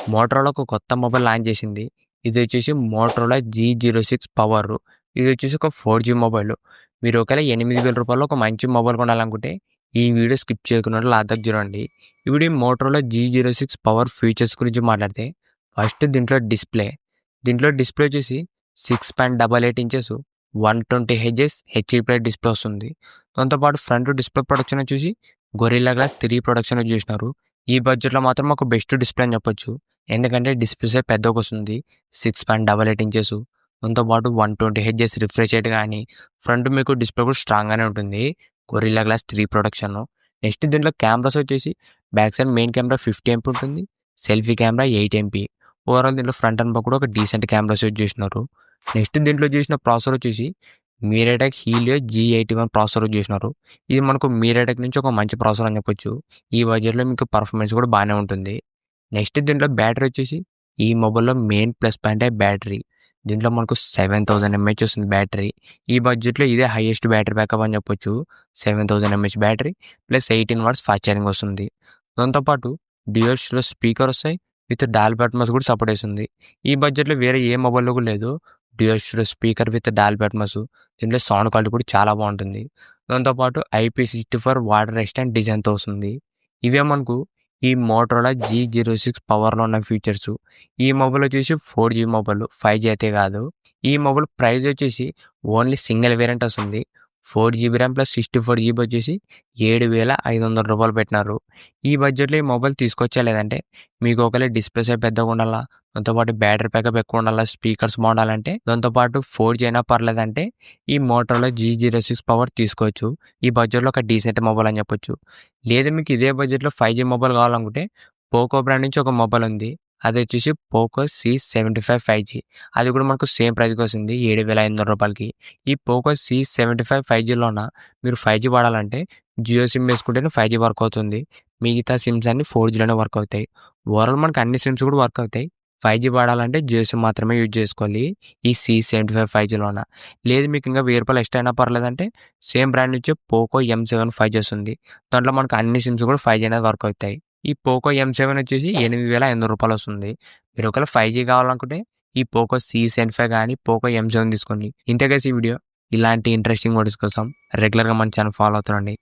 Motorola ఒక కొత్త mobile launch చేసింది. ఇది వచ్చేసి మోటరోలా G06 పవర్. ఇది వచ్చేసి ఒక 4G మొబైల్. మీరు ఒకవేళ రూ. 8,000 ఒక మంచి మొబైల్ కొనాలనుకుంటే ఈ వీడియో స్కిప్ చేయకుండా లాస్ట్‌దాకా చూడండి. ఇప్పుడు ఈ మోటరోలా G06 పవర్ ఫీచర్స్ గురించి మాట్లాడితే ఫస్ట్ దీంట్లో డిస్ప్లే వచ్చేసి 6.88 ఇంచెస్ 120 హెర్ట్జ్ హెచ్‌డీ+ డిస్ప్లే వస్తుంది. దాంతోపాటు ఫ్రంట్ డిస్ప్లే ప్రొడక్షన్ వచ్చేసి గొరిల్లా గ్లాస్ 3 ప్రొడక్షన్ యూజ్ చేసినారు. ఈ బడ్జెట్‌లో మాత్రం ఒక బెస్ట్ డిస్ప్లే అని చెప్పొచ్చు. ఎందుకంటే డిస్ప్లే సైజ్ పెద్దగా వస్తుంది. 6.88 ఇంచెస్. దాంతోపాటు 120 హెర్ట్జ్ రిఫ్రెష్ రేట్ కానీ ఫ్రంట్ మీకు డిస్ప్లే కూడా స్ట్రాంగ్గానే ఉంటుంది. Gorilla glass 3 production. నెక్స్ట్ దీంట్లో కెమెరాస్ వచ్చేసి back side main camera 50 MP ఉంటుంది. Selfie camera 8 MP. ఓవరాల్ దీంట్లో ఫ్రంట్ అండ్ బ్యాక్ కూడా ఒక డీసెంట్ కెమెరాస్ యూజ్ చేసినారు. నెక్స్ట్ దీంట్లో చేసిన ప్రాసెసర్ వచ్చేసి MediaTek Helio G81 processor use చేసినారు. ఇది మనకు మీడియాటెక్ నుంచి ఒక మంచి ప్రాసెసర్ అని చెప్పొచ్చు. ఈ బడ్జెట్‌లో మీకు పర్ఫార్మెన్స్ కూడా బాగానే ఉంటుంది. నెక్స్ట్ దీంట్లో బ్యాటరీ వచ్చేసి ఈ మొబైల్‌లో మెయిన్ ప్లస్ పాయింటే బ్యాటరీ. దీంట్లో మనకు 7000 mAh వస్తుంది బ్యాటరీ. ఈ బడ్జెట్‌లో ఇదే హైయెస్ట్ బ్యాటరీ బ్యాకప్ అని చెప్పొచ్చు. 7000 mAh battery plus 18 watts fast charging వస్తుంది. దాంతోపాటు డ్యూయల్ స్పీకర్ వస్తాయి. విత్ డాల్బీ అట్మాస్ కూడా సపోర్ట్ చేస్తుంది. ఈ బడ్జెట్‌లో వేరే ఏ మొబైల్‌లో కూడా లేదు. Dual speaker with Dolby Atmos. దీంట్లో సౌండ్ క్వాలిటీ కూడా చాలా బాగుంటుంది. దాంతోపాటు IP64 వాటర్ రెసిస్టెంట్ డిజైన్‌తో వస్తుంది. ఇవే మనకు ఈ మోటరోలా G06 పవర్‌లో ఉన్న ఫీచర్స్. ఈ మొబైల్ వచ్చేసి 4G మొబైల్, 5G అయితే కాదు. ఈ మొబైల్ ప్రైస్ వచ్చేసి ఓన్లీ సింగిల్ వేరియంట్ వస్తుంది. 4GB ర్యామ్ ప్లస్ 64GB వచ్చేసి రూ. 7,500 పెట్టినారు. ఈ బడ్జెట్‌లో ఈ మొబైల్ తీసుకొచ్చా లేదంటే మీకు ఒకవేళ డిస్ప్లే సైజ్ పెద్దగా ఉండాలా, దాంతోపాటు బ్యాటరీ బ్యాకప్ ఎక్కువ ఉండాలా, స్పీకర్స్ బాగుండాలంటే, దాంతోపాటు 4G అయినా పర్లేదంటే ఈ మోటరోలా G06 పవర్ తీసుకోవచ్చు. ఈ బడ్జెట్‌లో ఒక డీసెంట్ మొబైల్ అని చెప్పొచ్చు. లేదు మీకు ఇదే బడ్జెట్‌లో 5G మొబైల్ కావాలనుకుంటే పోకో బ్రాండ్ నుంచి ఒక మొబైల్ ఉంది. అది వచ్చేసి పోకో C75 5G. అది కూడా మనకు సేమ్ ప్రైస్‌కి వస్తుంది రూ. 7,500. ఈ పోకో C75 5Gలోన మీరు 5G వాడాలంటే జియో సిమ్ వేసుకుంటేనే 5G వర్క్ అవుతుంది. మిగతా సిమ్స్ అన్ని 4Gలోనే వర్క్ అవుతాయి. ఓవరాల్ మనకు అన్ని సిమ్స్ కూడా వర్క్ అవుతాయి. 5G వాడాలంటే జియో సిమ్ మాత్రమే యూజ్ చేసుకోవాలి ఈ C75 5Gలోన. లేదు మీకు ఇంకా రూ. 1000 ఎక్స్ట్రా అయినా పర్లేదంటే సేమ్ బ్రాండ్ నుంచి పోకో M7 5G వస్తుంది. దాంట్లో మనకు అన్ని సిమ్స్ కూడా 5G అనేది వర్క్ అవుతాయి. ఈ పోకో M7 వచ్చేసి రూ. 8,500 వస్తుంది. మీరు ఒకవేళ 5G కావాలనుకుంటే ఈ పోకో C75 కానీ పోకో M7 తీసుకోండి. ఇంతే గైస్ ఈ వీడియో. ఇలాంటి ఇంట్రెస్టింగ్ వీడియోస్ కోసం రెగ్యులర్గా మన ఛానల్ ఫాలో అవుతుండండి.